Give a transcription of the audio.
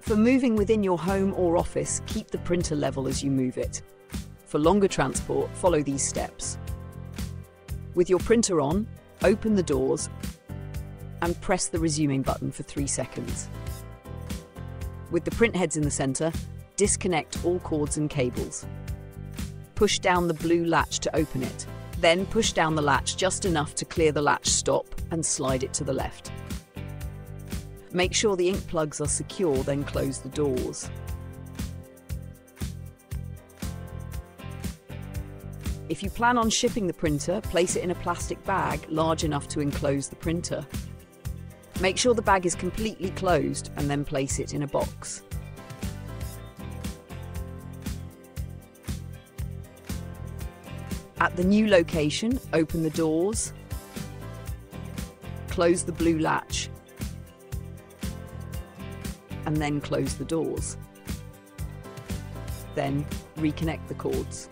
For moving within your home or office, keep the printer level as you move it. For longer transport, follow these steps. With your printer on, open the doors and press the resuming button for 3 seconds. With the print heads in the center, disconnect all cords and cables. Push down the blue latch to open it. Then push down the latch just enough to clear the latch stop and slide it to the left. Make sure the ink plugs are secure, then close the doors. If you plan on shipping the printer, place it in a plastic bag large enough to enclose the printer. Make sure the bag is completely closed and then place it in a box. At the new location, open the doors, close the blue latch, and then close the doors. Then reconnect the cords.